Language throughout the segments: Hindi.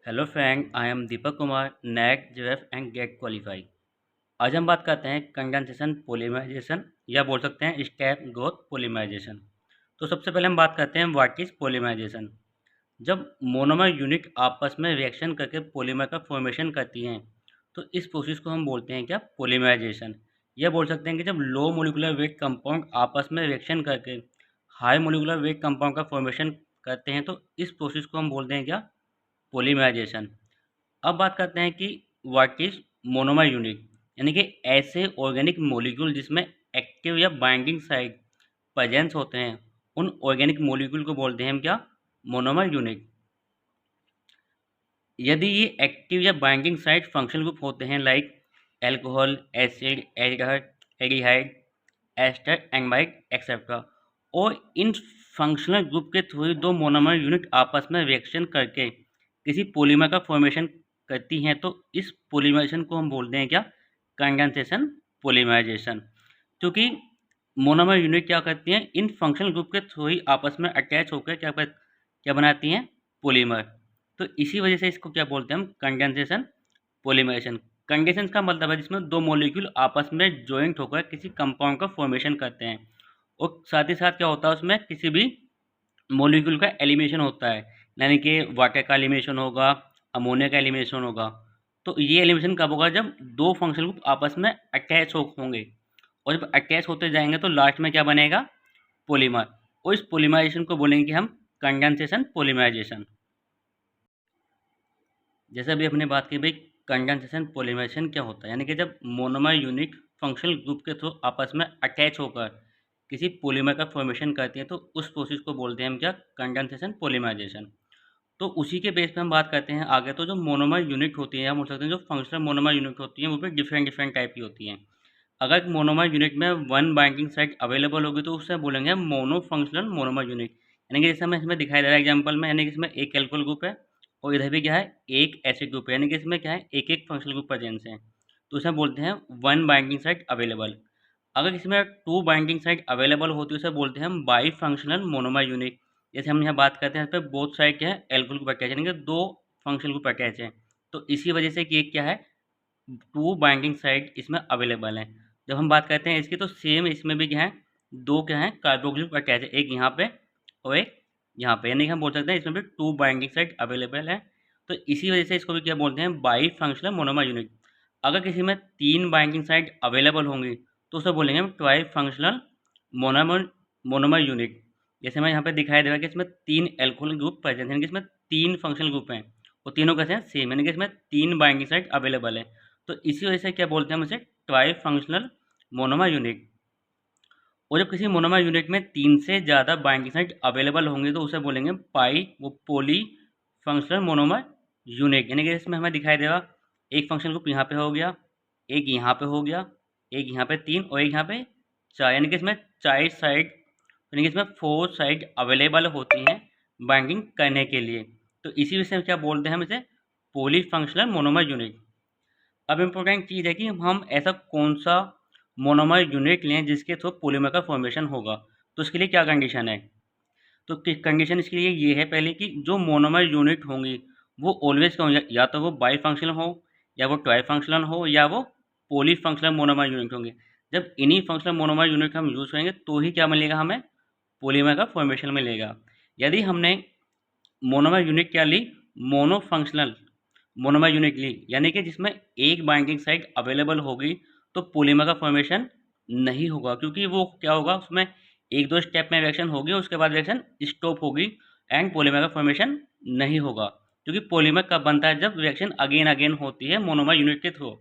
Hello friend, I am Deepak Kumar, NET JRF and GATE qualify. आज हम बात करते हैं कंडेंसेशन पॉलीमराइजेशन या बोल सकते हैं स्टेप ग्रोथ पॉलीमराइजेशन। तो सबसे पहले हम बात करते हैं व्हाट इज पॉलीमराइजेशन। जब मोनोमर यूनिट आपस में रिएक्शन करके पॉलीमर का फॉर्मेशन करती हैं तो इस प्रोसेस को हम बोलते हैं क्या, पॉलीमराइजेशन। यह बोल सकते हैं कि जब लो मोलिकुलर वेट कंपाउंड आपस में रिएक्शन करके हाई मोलिकुलर वेट कंपाउंड का फॉर्मेशन करते हैं तो इस प्रोसेस को हम बोलते हैं क्या, पॉलीमराइजेशन। अब बात करते हैं कि व्हाट इज मोनोमर यूनिट, यानी कि ऐसे ऑर्गेनिक मॉलिक्यूल जिसमें एक्टिव या बाइंडिंग साइट प्रेजेंस होते हैं, उन ऑर्गेनिक मॉलिक्यूल को बोलते हैं हम क्या, मोनोमर यूनिट। यदि ये एक्टिव या बाइंडिंग साइट फंक्शनल ग्रुप होते हैं like alcohol, acid, aldehyde, ester, amide etcetera, और इन फंक्शनल ग्रुप के थ्रू दो मोनोमर यूनिट आपस में रिएक्शन करके किसी पॉलीमर का फॉर्मेशन करती हैं तो इस पॉलीमराइजेशन को हम बोलते हैं क्या, कंडेंसेशन पॉलीमराइजेशन। क्योंकि मोनोमर यूनिट क्या करती हैं, इन फंक्शनल ग्रुप के थ्रू ही आपस में अटैच होकर क्या बनाती हैं, पॉलीमर। तो इसी वजह से इसको क्या बोलते हैं हम, कंडेंसेशन पॉलीमराइजेशन। कंडेंसेशन का मतलब है जिसमें दो मॉलिक्यूल आपस में ज्वाइंट होकर किसी कंपाउंड का फॉर्मेशन करते हैं, और साथ ही साथ क्या होता है उसमें किसी भी मॉलिक्यूल का एलिमिनेशन होता है, यानी कि वाटर का एलिमिनेशन होगा, अमोनिया का एलिमिनेशन होगा। तो ये एलिमिनेशन कब होगा, जब दो फंक्शनल ग्रुप आपस में अटैच होंगे, और जब अटैच होते जाएंगे तो लास्ट में क्या बनेगा, पॉलीमर। और इस पॉलीमराइजेशन को बोलेंगे हम कंडेंसेशन पॉलीमराइजेशन। जैसे अभी अपने बात की भाई, कंडेंसेशन पॉलीमराइजेशन क्या होता है, यानी कि जब मोनोमर यूनिट फंक्शनल ग्रुप के थ्रू आपस में अटैच होकर किसी पॉलीमर का फॉर्मेशन करती है तो उस प्रोसेस को बोलते हैं हम क्या, कंडेंसेशन पॉलीमराइजेशन। तो उसी के बेस पे हम बात करते हैं आगे। तो जो मोनोमर यूनिट होती है, हम बोल सकते हैं जो फंक्शनल मोनोमर यूनिट होती है वो भी डिफरेंट डिफरेंट टाइप की होती हैं। अगर मोनोमर यूनिट में वन बाइंडिंग साइट अवेलेबल होगी तो उससे बोलेंगे मोनो फंक्शनल मोनोमर यूनिट, यानी कि जैसे हमें इसमें दिखाई दे रहा है एग्जाम्पल में, यानी कि इसमें एक एल्कोहल ग्रुप है और इधर भी क्या है, एक एसिड ग्रुप है, यानी कि इसमें क्या है, एक एक फंक्शनल ग्रुप प्रेजेंस है। तो उसे बोलते हैं वन बाइंडिंग साइट अवेलेबल। अगर किसी में टू बाइंडिंग साइट अवेलेबल होती है उसे बोलते हैं हम बाई फंक्शनल मोनोमर यूनिट। जैसे हम यहाँ बात करते हैं यहाँ पे बोथ साइड क्या है, एल्कोहल ग्रुप अटैच है, यानी कि दो फंक्शनल ग्रुप अटैच है। तो इसी वजह से कि एक क्या है, टू बाइंडिंग साइट इसमें अवेलेबल है। जब हम बात करते हैं इसकी तो सेम इसमें भी क्या है, दो क्या है, कार्बोक्सिल ग्रुप अटैच है, एक यहाँ पे और एक यहाँ पे, यानी कि हम बोल सकते हैं इसमें भी टू बाइंडिंग साइट अवेलेबल है। तो इसी वजह से इसको भी क्या बोलते हैं, बाई फंक्शनल मोनोमर यूनिट। अगर किसी में तीन बाइंडिंग साइट अवेलेबल होंगी तो उसे बोलेंगे हम ट्वाई फंक्शनल मोनोमर मोनोमर यूनिट। जैसे हमें यहाँ पे दिखाई दे रहा है कि इसमें तीन एल्कोहल ग्रुप प्रेजेंट है, यानी कि इसमें तीन फंक्शनल ग्रुप हैं और तीनों कैसे हैं, सेम, यानी कि इसमें तीन बाइंडिंग साइट अवेलेबल है। तो इसी वजह से क्या बोलते हैं हम इसे, ट्राई फंक्शनल मोनोमर यूनिट। और जब किसी मोनोमर यूनिट में तीन से ज़्यादा बाइंडिंग साइट अवेलेबल होंगे तो उसे बोलेंगे पाई वो पोली फंक्शनल मोनोमर यूनिट, यानी कि इसमें हमें दिखाई देगा एक फंक्शन ग्रुप यहाँ पे हो गया, एक यहाँ पे हो गया, एक यहाँ पे तीन और एक यहाँ पे चार, यानी कि इसमें चार साइड, यानी कि इसमें फोर साइड अवेलेबल होती हैं बाइंडिंग करने के लिए। तो इसी वजह से क्या बोलते हैं हम इसे, पोली फंक्शनल मोनोमर यूनिट। अब इम्पोर्टेंट चीज़ है कि हम ऐसा कौन सा मोनोमर यूनिट लें जिसके थ्रू पॉलीमर का फॉर्मेशन होगा। तो इसके लिए क्या कंडीशन है, तो कंडीशन इसके लिए ये है पहले कि जो मोनोमर यूनिट होंगी वो ऑलवेज क्या होंगी, या तो वो बाई फंक्शनल हो, या वो ट्राई फंक्शनल हो, या वो पोली फंक्शनल मोनोमर यूनिट होंगे। जब इन्हीं फंक्शनल मोनोमर यूनिट हम यूज़ करेंगे तो ही क्या मिलेगा हमें, पॉलीमर का फॉर्मेशन मिलेगा। यदि हमने मोनोमर यूनिट क्या ली, मोनो फंक्शनल मोनोमर यूनिट ली, यानी कि जिसमें एक बाइंडिंग साइट अवेलेबल होगी तो पॉलीमर का फॉर्मेशन नहीं होगा, क्योंकि वो क्या होगा, उसमें एक दो स्टेप में रिएक्शन होगी उसके बाद रिएक्शन स्टॉप होगी एंड पॉलीमर का फॉर्मेशन नहीं होगा। क्योंकि पॉलीमर कब बनता है, जब रिएक्शन अगेन अगेन होती है मोनोमर यूनिट के थ्रू।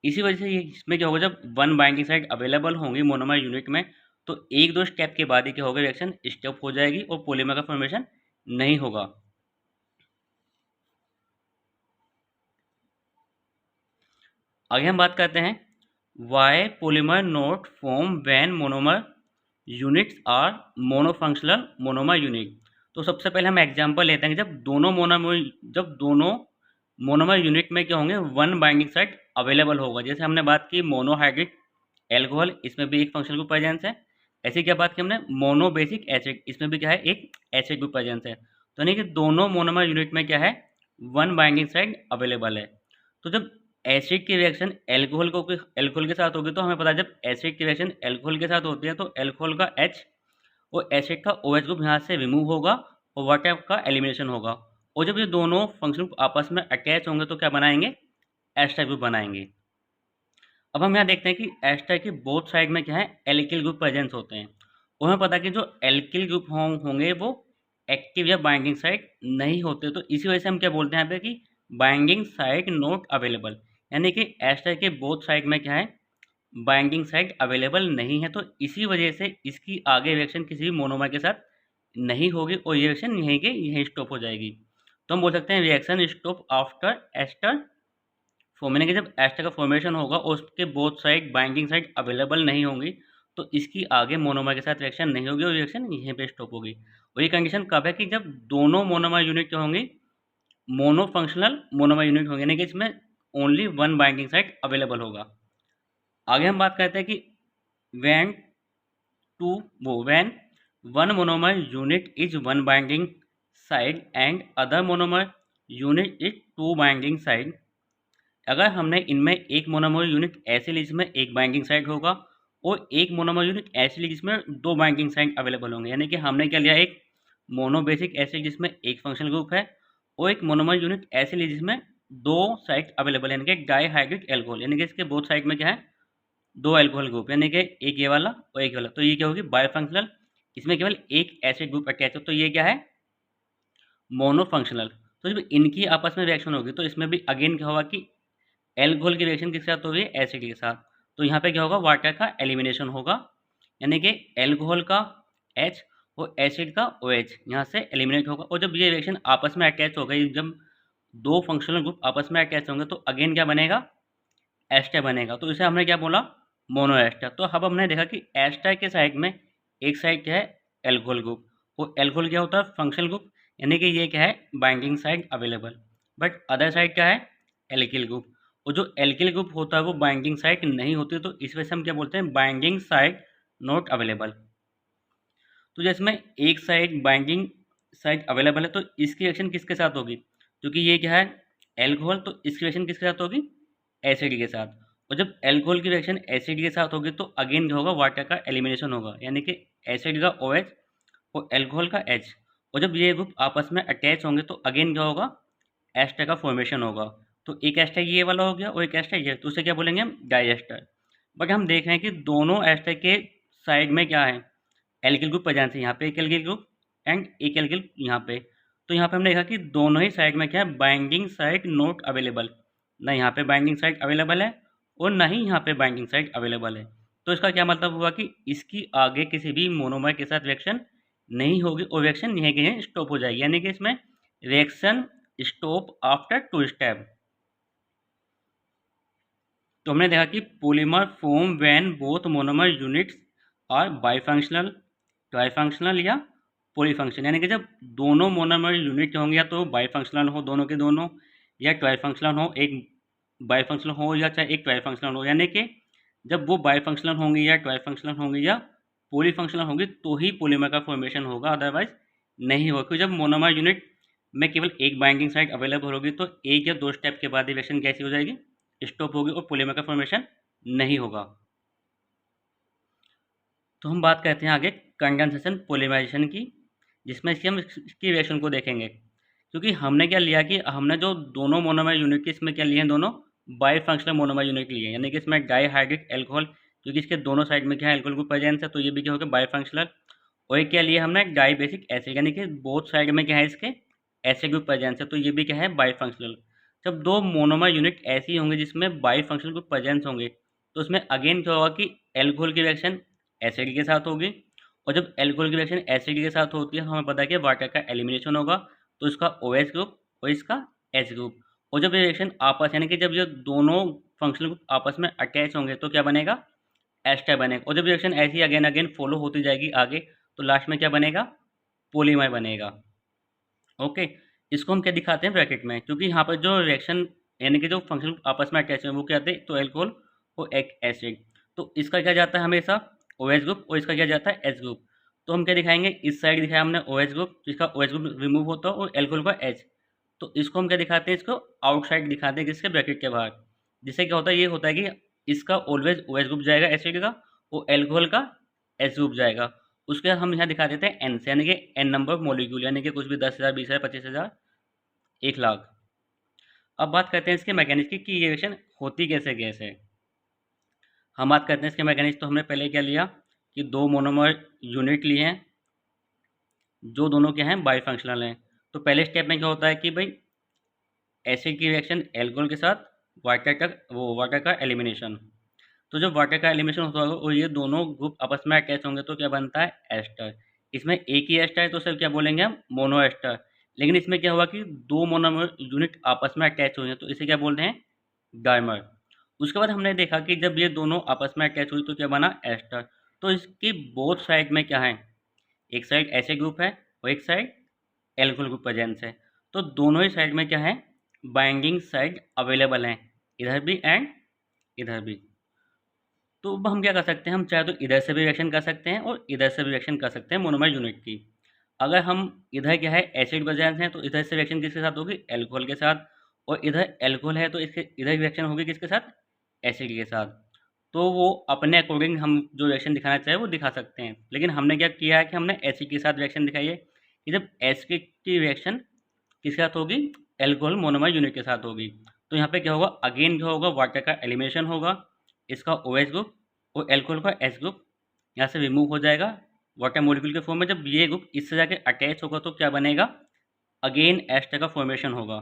इसी वजह से ये इसमें क्या होगा, जब वन बाइंडिंग साइट अवेलेबल होंगी मोनोमर यूनिट में तो एक दो स्टेप के बाद ही क्या होगा, रिएक्शन स्टॉप हो जाएगी और पॉलीमर का फॉर्मेशन नहीं होगा। आगे हम बात करते हैं why polymer not form when monomer units are monofunctional monomer unit. तो सबसे पहले हम एग्जांपल लेते हैं कि जब दोनों मोनोमर यूनिट में क्या होंगे, वन बाइंडिंग साइट अवेलेबल होगा। जैसे हमने बात की मोनोहाइड्रिक एल्कोहल, इसमें भी एक फंक्शनल ग्रुप प्रेजेंस है। ऐसे क्या बात की हमने, मोनोबेसिक एसिड, इसमें भी क्या है, एक एसिड ग्रुप प्रेजेंस है। तो यानी कि दोनों मोनोमर यूनिट में क्या है, वन बाइंडिंग साइड अवेलेबल है। तो जब एसिड की रिएक्शन एल्कोहल के साथ होगी तो हमें पता है जब एसिड की रिएक्शन एल्कोहल के साथ होती है तो एल्कोहल का H और एसिड का OH ग्रुप यहाँ से रिमूव होगा और वाटर का एलिमिनेशन होगा। और जब ये दोनों फंक्शन ग्रुप आपस में अटैच होंगे तो क्या बनाएंगे, एस्टर ग्रुप बनाएंगे। अब हम यहाँ देखते हैं कि एस्टर की बोथ साइड में क्या है, एल्किल ग्रुप प्रेजेंस होते हैं। और हमें पता है कि जो एल्किल ग्रुप होंगे वो एक्टिव या बाइंडिंग साइड नहीं होते, तो इसी वजह से हम क्या बोलते हैं यहाँ पे कि बाइंडिंग साइड नॉट अवेलेबल, यानी कि एस्टर के बोथ साइड में क्या है, बाइंडिंग साइड अवेलेबल नहीं है। तो इसी वजह से इसकी आगे रिएक्शन किसी भी मोनोमर के साथ नहीं होगी और ये रिएक्शन यहीं के यहीं स्टॉप हो जाएगी। तो हम बोल सकते हैं reaction stop after ester form, कि जब एस्टर का फॉर्मेशन होगा और उसके both side binding side available नहीं होंगी तो इसकी आगे मोनोमर के साथ रिएक्शन नहीं होगी और रिएक्शन यहीं पे स्टॉप होगी। और ये कंडीशन कब है कि जब दोनों मोनोमर यूनिट क्या होंगी, मोनो फंक्शनल मोनोमर यूनिट होंगे, यानी कि इसमें only one binding side available होगा। आगे हम बात करते हैं कि when when one monomer unit is one binding side and other monomer unit is two binding side। अगर हमने इनमें एक मोनोमर यूनिट ऐसे ली जिसमें एक बाइंडिंग साइड होगा और एक मोनोमर यूनिट ऐसे ली जिसमें दो बाइंडिंग साइड अवेलेबल होंगे, यानी कि हमने क्या लिया, एक मोनोबेसिक एसिड जिसमें एक फंक्शनल ग्रुप है और एक मोनोमर यूनिट ऐसे ली जिसमें दो साइड अवेलेबल है, यानी कि डाइहाइड्रिक एल्कोहल, यानी कि इसके बोथ साइड में क्या है, दो अल्कोहल ग्रुप, यानी कि एक ये वाला और एक ये वाला। तो ये क्या होगी, बायोफंक्शनल, इसमें केवल एक एसिड ग्रुप अटैच हो, तो ये क्या है, मोनोफंक्शनल। तो जब इनकी आपस में रिएक्शन होगी तो इसमें भी अगेन क्या होगा कि एल्कोहल की रिएक्शन किसके साथ होगी, एसिड के साथ। तो यहाँ पे क्या होगा, वाटर का एलिमिनेशन होगा, यानी कि एल्कोहल का H और एसिड का OH यहाँ से एलिमिनेट होगा। और जब ये रिएक्शन आपस में अटैच हो गई, जब दो फंक्शनल ग्रुप आपस में अटैच होंगे तो अगेन क्या बनेगा, एस्टर बनेगा। तो इसे हमने क्या बोला, मोनो एस्टर। तो अब हमने देखा कि एस्टर के साइड में एक साइड क्या है, एल्कोहल ग्रुप, और एल्कोहल क्या होता है, फंक्शनल ग्रुप, यानी कि ये क्या है, binding side available. But other side क्या है, एल्किल ग्रुप, और जो एल्किल ग्रुप होता है वो बाइंडिंग साइड नहीं होती, तो इस वजह से हम क्या बोलते हैं, बाइंडिंग साइड नॉट अवेलेबल। तो जिसमें एक साइड बाइंडिंग साइड अवेलेबल है तो इसकी रिएक्शन किसके साथ होगी, क्योंकि ये क्या है, एल्कोहल, तो इसकी रिएक्शन किसके साथ होगी, एसिड के साथ। और जब एल्कोहल की रिएक्शन एसिड के साथ होगी तो अगेन क्या होगा, वाटर का एलिमिनेशन होगा, यानी कि एसिड का OH और एल्कोहल का H। और जब ये ग्रुप आपस में अटैच होंगे तो अगेन क्या होगा, एस्टर का फॉर्मेशन होगा। तो एक एस्टर ये वाला हो गया और एक एस्टर ये, तो उसे क्या बोलेंगे हम, डाइएस्टर। बट हम देख रहे हैं कि दोनों एस्टर के साइड में क्या है, एल्किल ग्रुप प्रेजेंट है, यहाँ पे एक एल्किल ग्रुप एंड एक एल्किल यहाँ पे। तो यहाँ पे हमने देखा कि दोनों ही साइड में क्या है, बाइंडिंग साइड नॉट अवेलेबल, ना यहाँ पे बाइंडिंग साइड अवेलेबल है और ना ही यहाँ पे बाइंडिंग साइड अवेलेबल है। तो इसका क्या मतलब हुआ कि इसकी आगे किसी भी मोनोमर के साथ रिएक्शन नहीं होगी और रिएक्शन यहीं के यहीं स्टॉप हो जाएगी, यानी कि इसमें reaction stop after two step. तो हमने देखा कि polymer form when both monomer units are bifunctional, trifunctional या पॉलीफंक्शनल, यानी कि जब दोनों मोनोमर यूनिट होंगे या तो बाइफंक्शनल हो दोनों के दोनों, या ट्राइफंक्शनल हो, एक बाइफंक्शनल हो या चाहे एक ट्राइफंक्शनल हो, यानी कि जब वो बाइफंक्शनल होंगी या ट्राइफंक्शनल होंगी या पॉलीफंक्शनल होंगी तो ही पॉलीमर का फॉर्मेशन होगा, अदरवाइज नहीं होगा। क्योंकि जब मोनोमर यूनिट में केवल एक बाइंडिंग साइड अवेलेबल होगी तो एक या दो स्टेप के बाद रिएक्शन कैसी हो जाएगी, स्टॉप होगी और पॉलीमर का फॉर्मेशन नहीं होगा। तो हम बात करते हैं आगे कंडेंसेशन पॉलीमराइजेशन की, जिसमें इसकी हम इसकी रिएक्शन को देखेंगे। क्योंकि हमने क्या लिया कि हमने जो दोनों मोनोमर यूनिट के इसमें क्या लिए हैं, दोनों बाईफंक्शनल मोनोमर यूनिट लिए हैं, यानी कि इसमें डाइहाइड्रिक एल्कोहल, क्योंकि इसके दोनों साइड में क्या है, एल्कोहल ग्रुप प्रेजेंस है, तो ये भी क्या होगा, बाईफंक्शनल। और एक क्या लिया हमने, डाइबेसिक एसिड, यानी कि बोथ साइड में क्या है इसके एसिड ग्रुप प्रेजेंस है, तो ये भी क्या है, बाईफंक्शनल। जब दो मोनोमर यूनिट ऐसी होंगे जिसमें बाईफंक्शनल ग्रुप प्रेजेंस होंगे तो उसमें अगेन क्या होगा कि एल्कोहल की रिएक्शन एसिड के साथ होगी, और जब एल्कोहल की रिएक्शन एसिड के साथ होती है हमें पता है कि वाटर का एलिमिनेशन होगा, तो इसका OH ग्रुप और इसका H ग्रुप। और जब ये रिएक्शन आपस, यानी कि जब ये दोनों फंक्शनल ग्रुप आपस में अटैच होंगे तो क्या बनेगा, एस्टर बनेगा। और जब रिएक्शन ऐसी अगेन अगेन फॉलो होती जाएगी आगे तो लास्ट में क्या बनेगा, पॉलीमर बनेगा। ओके, इसको हम क्या दिखाते हैं ब्रैकेट में, क्योंकि यहाँ पर जो रिएक्शन यानी कि जो फंक्शन आपस में अटैच है वो क्या आते हैं, तो एल्कोहल और एक एसिड, तो इसका क्या जाता है हमेशा, OH ग्रुप, और इसका क्या जाता है, H ग्रुप। तो हम क्या दिखाएंगे, इस साइड दिखाया हमने OH ग्रुप, जिसका OH ग्रुप रिमूव होता है और एल्कोहल का H, तो इसको हम क्या दिखाते हैं, इसको आउटसाइड दिखाते हैं किसके, ब्रैकेट के बाहर। जिससे क्या होता है, ये होता है कि इसका ऑलवेज ओ एच ग्रुप जाएगा एसिड का, और एल्कोहल का एस ग्रुप जाएगा। उसके बाद हम यहाँ दिखा देते हैं एन से, यानी कि एन नंबर मॉलिक्यूल, यानी कि कुछ भी 10,000, 20,000, 25,000, 1,00,000। अब बात करते हैं इसके मैकेनिज्म की कि ये रिएक्शन होती कैसे गैस है। हम बात करते हैं इसके मैकेनिज्म, तो हमने पहले क्या लिया कि दो मोनोमर यूनिट लिए हैं जो दोनों क्या हैं, बाईफंक्शनल हैं। तो पहले स्टेप में क्या होता है कि भाई एसिड की रिएक्शन एल्कोहल के साथ वाटर का एलिमिनेशन। तो जब वाटर का एलिमिनेशन होता होगा और ये दोनों ग्रुप आपस में अटैच होंगे तो क्या बनता है, एस्टर। इसमें एक ही एस्टर है तो सर क्या बोलेंगे हम, मोनो एस्टर। लेकिन इसमें क्या हुआ कि दो मोनोमर यूनिट आपस में अटैच हुए हैं तो इसे क्या बोलते हैं, डाइमर। उसके बाद हमने देखा कि जब ये दोनों आपस में अटैच हुई तो क्या बना, एस्टर। तो इसकी बोथ साइड में क्या है, एक साइड एसिड ग्रुप है और एक साइड एल्कोहल ग्रुप प्रेजेंस है। तो दोनों ही साइड में क्या है, बाइंडिंग साइड अवेलेबल हैं, इधर भी एंड इधर भी। तो अब हम क्या कर सकते हैं, हम चाहे तो इधर से भी रिएक्शन कर सकते हैं और इधर से भी रिएक्शन कर सकते हैं मोनोमर यूनिट की। अगर हम इधर क्या है, एसिड प्रेजेंस है तो इधर से रिएक्शन किसके साथ होगी, एल्कोहल के साथ। और इधर एल्कोहल है तो इसके इधर रिएक्शन होगी किसके साथ, एसिड के साथ। तो वो अपने अकॉर्डिंग हम जो रिएक्शन दिखाना चाहे वो दिखा सकते हैं। लेकिन हमने क्या किया है कि हमने एसिड के साथ रिएक्शन दिखाई है कि जब एसिड की रिएक्शन किसके साथ होगी, एल्कोहल मोनोमर यूनिट के साथ होगी। तो यहाँ पे क्या होगा, अगेन क्या होगा, वाटर का एलिमिनेशन होगा, इसका ओ एच ग्रुप और एल्कोहल का एस ग्रुप यहाँ से रिमूव हो जाएगा वाटर मॉलिक्यूल के फॉर्म में। जब ये ग्रुप इससे जाके अटैच होगा तो क्या बनेगा, अगेन एस्टर का फॉर्मेशन होगा।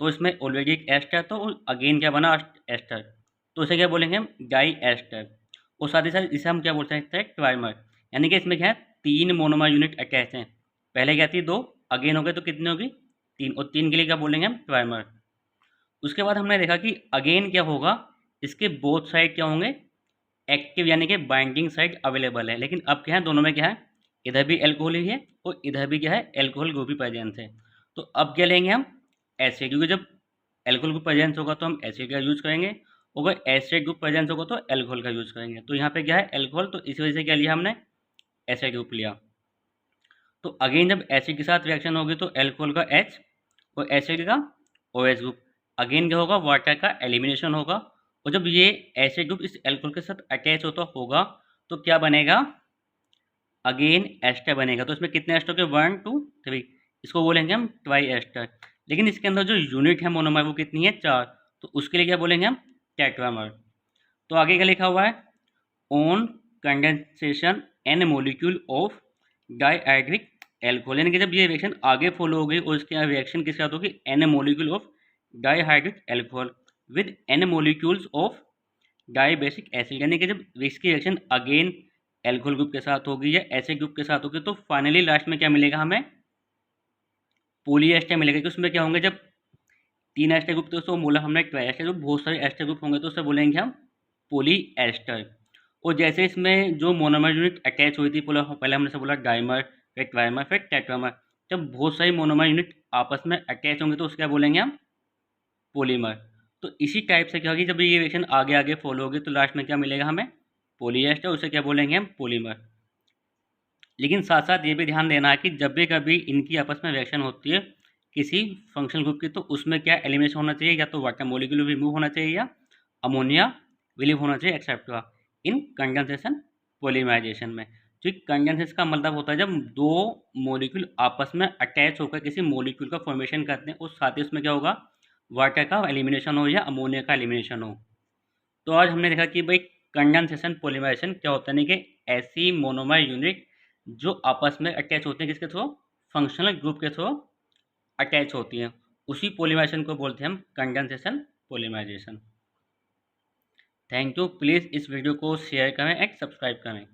तो इसमें ऑलरेडी एक एस्टर तो अगेन क्या बना, एस्टर। तो इसे क्या बोलेंगे हम, डाई एस्टर। और साथ ही साथ इसे हम क्या बोल सकते हैं, ट्राइमर। यानी कि इसमें क्या है, तीन मोनोमर यूनिट अटैच हैं। पहले क्या थी, दो, अगेन हो गए तो कितनी होगी, तीन। और तीन के लिए क्या बोलेंगे हम, ट्राइमर। उसके बाद हमने देखा कि अगेन क्या होगा, इसके बोथ साइड क्या होंगे, एक्टिव यानी कि बाइंडिंग साइड अवेलेबल है। लेकिन अब क्या है, दोनों में क्या है, इधर भी एल्कोहल ही है और इधर भी क्या है, एल्कोहल ग्रुप भी प्रेजेंस है। तो अब क्या लेंगे हम, एसिड, क्योंकि जब एल्कोहल ग्रुप प्रेजेंस होगा तो हम एसिड का यूज़ करेंगे, अगर एसिड ग्रुप प्रेजेंस होगा तो एल्कोहल का यूज़ करेंगे। तो यहाँ पे क्या है, एल्कोहल, तो इसी वजह से क्या लिया हमने, एसिड ग्रुप लिया। तो अगेन जब एसिड के साथ रिएक्शन होगी तो एल्कोहल का एच और एसिड का ओ एच ग्रुप, अगेन क्या होगा, वाटर का एलिमिनेशन होगा। और जब ये एसिड ग्रुप इस एल्कोहल के साथ अटैच होता होगा तो क्या बनेगा, अगेन एस्टर बनेगा। तो इसमें कितने एस्टर के, 1 2 3, इसको बोलेंगे हम ट्वाई एस्टर। लेकिन इसके अंदर जो यूनिट है मोनोमर वो कितनी है, 4। तो उसके लिए क्या बोलेंगे हम, टेट्रामर। तो आगे क्या लिखा हुआ है, on condensation an molecule of dihydric alcohol. यानी कि जब ये रिएक्शन आगे फॉलो होगी और इसके रिएक्शन किसके साथ होगी, an molecule of dihydric alcohol with an molecules of dibasic acid. यानी कि जब इसकी रिएक्शन अगेन एल्कोहल ग्रुप के साथ होगी या एसिड ग्रुप के साथ होगी तो फाइनली लास्ट में क्या मिलेगा हमें, पोली एस्टर मिलेगा। कि उसमें क्या होंगे, जब तीन एस्टर ग्रुप थे उसको बोला हमने ट्राई एस्टर ग्रुप, बहुत सारे एस्टर ग्रुप होंगे तो उससे बोलेंगे हम पोली एस्टर। और जैसे इसमें जो मोनोमर यूनिट अटैच हुई थी, पहले हमने से बोला डाइमर, फिर ट्राइमर, फिर टेट्रामर। जब बहुत सारी मोनोमर यूनिट आपस में अटैच होंगे तो उसको क्या बोलेंगे हम, पॉलीमर। तो इसी टाइप से क्या होगी, जब ये रिएक्शन आगे आगे फॉलो होगी तो लास्ट में क्या मिलेगा हमें, पॉलीएस्टर, उसे क्या बोलेंगे हम, पॉलीमर। लेकिन साथ साथ ये भी ध्यान देना है कि जब भी कभी इनकी आपस में रिएक्शन होती है किसी फंक्शनल ग्रुप की तो उसमें क्या एलिमिनेशन होना चाहिए, या तो वाटर मॉलिक्यूल रिमूव होना चाहिए या अमोनिया विलीव होना चाहिए एक्सेप्ट्रा इन कंडेंसेशन पॉलीमराइजेशन में। तो कंडेंसेशन का मतलब होता है जब दो मॉलिक्यूल आपस में अटैच होकर किसी मॉलिक्यूल का फॉर्मेशन करते हैं और साथ ही उसमें क्या होगा, वाटर का एलिमिनेशन हो या अमोनिया का एलिमिनेशन हो। तो आज हमने देखा कि भाई कंडेंसेशन पॉलीमराइजेशन क्या होता है, नहीं कि ऐसी मोनोमर यूनिट जो आपस में अटैच होते हैं किसके थ्रू, फंक्शनल ग्रुप के थ्रू अटैच होती हैं, उसी पॉलीमराइजेशन को बोलते हैं हम condensation polymerisation. Thank you. Please इस वीडियो को शेयर करें एंड सब्सक्राइब करें।